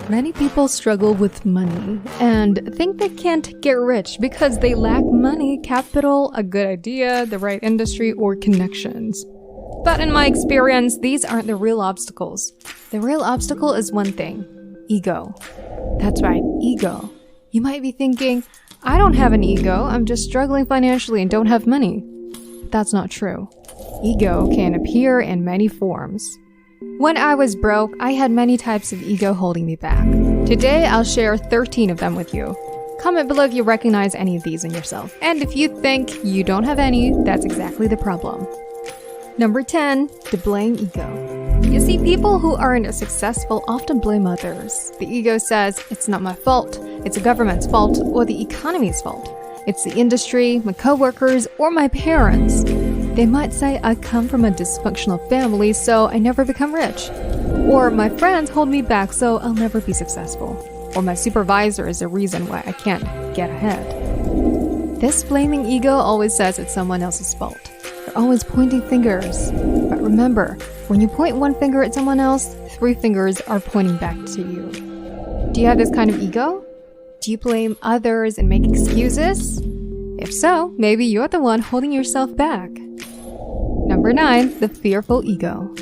Many people struggle with money and think they can't get rich because they lack money, capital, a good idea, the right industry, or connections. But in my experience, these aren't the real obstacles. The real obstacle is one thing: ego. That's right, ego. You might be thinking, I don't have an ego, I'm just struggling financially and don't have money. But that's not true. Ego can appear in many forms. When I was broke, I had many types of ego holding me back. Today, I'll share 13 of them with you. Comment below if you recognize any of these in yourself. And if you think you don't have any, that's exactly the problem. Number 10, the blame ego. You see, people who aren't successful often blame others. The ego says, it's not my fault, it's the government's fault, or the economy's fault. It's the industry, my coworkers, or my parents. They might say I come from a dysfunctional family, so I never become rich. Or my friends hold me back, so I'll never be successful. Or my supervisor is the reason why I can't get ahead. This blaming ego always says it's someone else's fault. They're always pointing fingers. But remember, when you point one finger at someone else, 3 fingers are pointing back to you. Do you have this kind of ego? Do you blame others and make excuses? If so, maybe you're the one holding yourself back. Number 9, the fearful ego.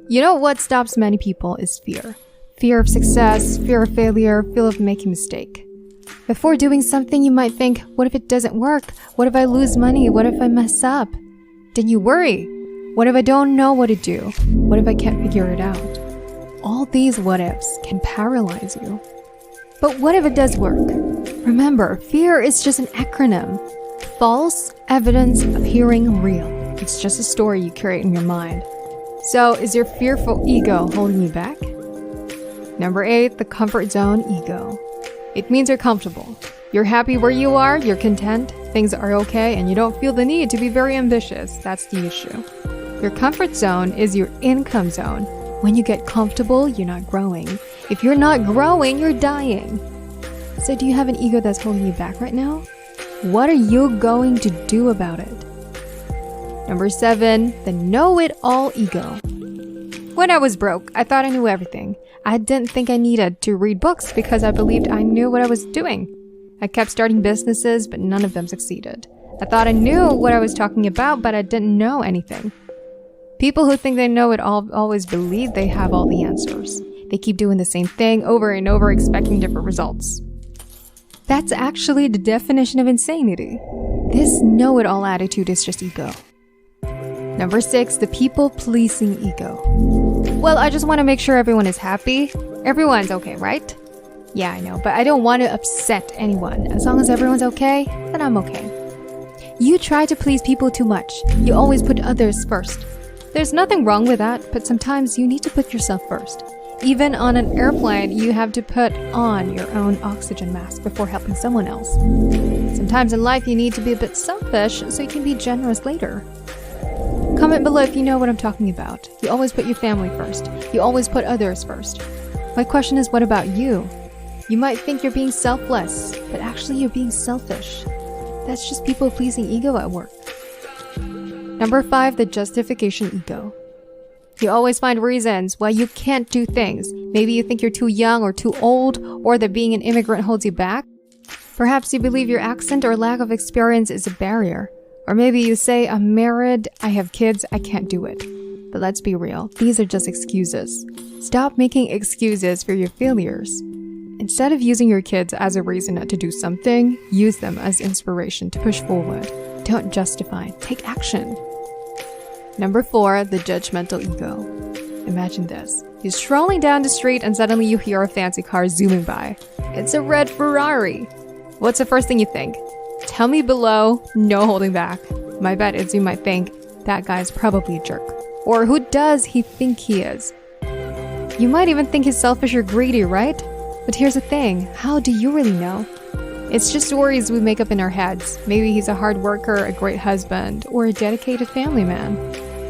You know what stops many people is fear. Fear of success, fear of failure, fear of making a mistake. Before doing something, you might think, what if it doesn't work? What if I lose money? What if I mess up? Then you worry. What if I don't know what to do? What if I can't figure it out? All these what ifs can paralyze you. But what if it does work? Remember, fear is just an acronym. False evidence appearing real. It's just a story you create in your mind. So, is your fearful ego holding you back? Number 8, the comfort zone ego. It means you're comfortable. You're happy where you are, you're content, things are okay, and you don't feel the need to be very ambitious. That's the issue. Your comfort zone is your income zone. When you get comfortable, you're not growing. If you're not growing, you're dying. So do you have an ego that's holding you back right now? What are you going to do about it? Number 7, the know-it-all ego. When I was broke, I thought I knew everything. I didn't think I needed to read books because I believed I knew what I was doing. I kept starting businesses, but none of them succeeded. I thought I knew what I was talking about, but I didn't know anything. People who think they know it all always believe they have all the answers. They keep doing the same thing over and over, expecting different results. That's actually the definition of insanity. This know-it-all attitude is just ego. Number 6, the people-pleasing ego. Well, I just want to make sure everyone is happy. Everyone's okay, right? Yeah, I know, but I don't want to upset anyone. As long as everyone's okay, then I'm okay. You try to please people too much. You always put others first. There's nothing wrong with that, but sometimes you need to put yourself first. Even on an airplane, you have to put on your own oxygen mask before helping someone else. Sometimes in life, you need to be a bit selfish so you can be generous later. Comment below if you know what I'm talking about. You always put your family first. You always put others first. My question is, what about you? You might think you're being selfless, but actually you're being selfish. That's just people-pleasing ego at work. Number 5, the justification ego. You always find reasons why you can't do things. Maybe you think you're too young or too old, or that being an immigrant holds you back. Perhaps you believe your accent or lack of experience is a barrier. Or maybe you say, I'm married, I have kids, I can't do it. But let's be real, these are just excuses. Stop making excuses for your failures. Instead of using your kids as a reason not to do something, use them as inspiration to push forward. Don't justify, take action. Number 4, the judgmental ego. Imagine this. You're strolling down the street and suddenly you hear a fancy car zooming by. It's a red Ferrari. What's the first thing you think? Tell me below, no holding back. My bet is you might think, that guy's probably a jerk. Or who does he think he is? You might even think he's selfish or greedy, right? But here's the thing, how do you really know? It's just stories we make up in our heads. Maybe he's a hard worker, a great husband, or a dedicated family man.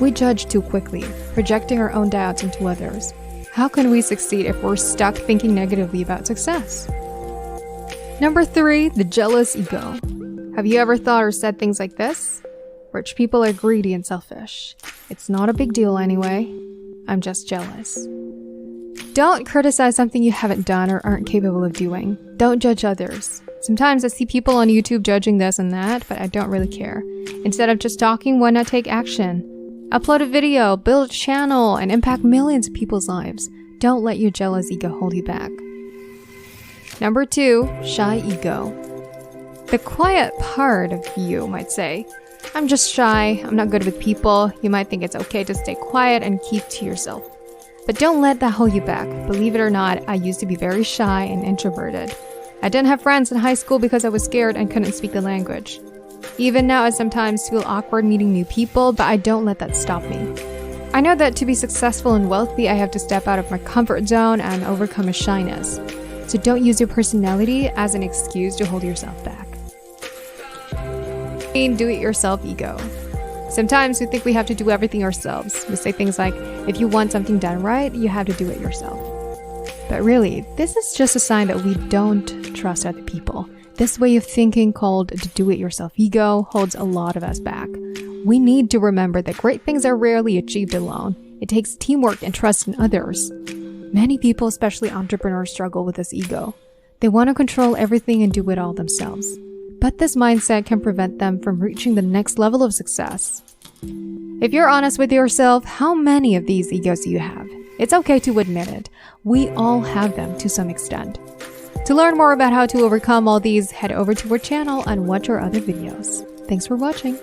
We judge too quickly, projecting our own doubts into others. How can we succeed if we're stuck thinking negatively about success? Number 3, the jealous ego. Have you ever thought or said things like this? Rich people are greedy and selfish. It's not a big deal anyway. I'm just jealous. Don't criticize something you haven't done or aren't capable of doing. Don't judge others. Sometimes I see people on YouTube judging this and that, but I don't really care. Instead of just talking, why not take action? Upload a video, build a channel, and impact millions of people's lives. Don't let your jealous ego hold you back. Number 2, shy ego. The quiet part of you might say, I'm just shy, I'm not good with people. You might think it's okay to stay quiet and keep to yourself. But don't let that hold you back. Believe it or not, I used to be very shy and introverted. I didn't have friends in high school because I was scared and couldn't speak the language. Even now, I sometimes feel awkward meeting new people, but I don't let that stop me. I know that to be successful and wealthy, I have to step out of my comfort zone and overcome a shyness. So don't use your personality as an excuse to hold yourself back. Do-it-yourself ego. Sometimes we think we have to do everything ourselves. We say things like, if you want something done right, you have to do it yourself. But really, this is just a sign that we don't trust other people. This way of thinking, called the do-it-yourself ego, holds a lot of us back. We need to remember that great things are rarely achieved alone. It takes teamwork and trust in others. Many people, especially entrepreneurs, struggle with this ego. They want to control everything and do it all themselves. But this mindset can prevent them from reaching the next level of success. If you're honest with yourself, how many of these egos do you have? It's okay to admit it. We all have them to some extent. To learn more about how to overcome all these, head over to our channel and watch our other videos. Thanks for watching.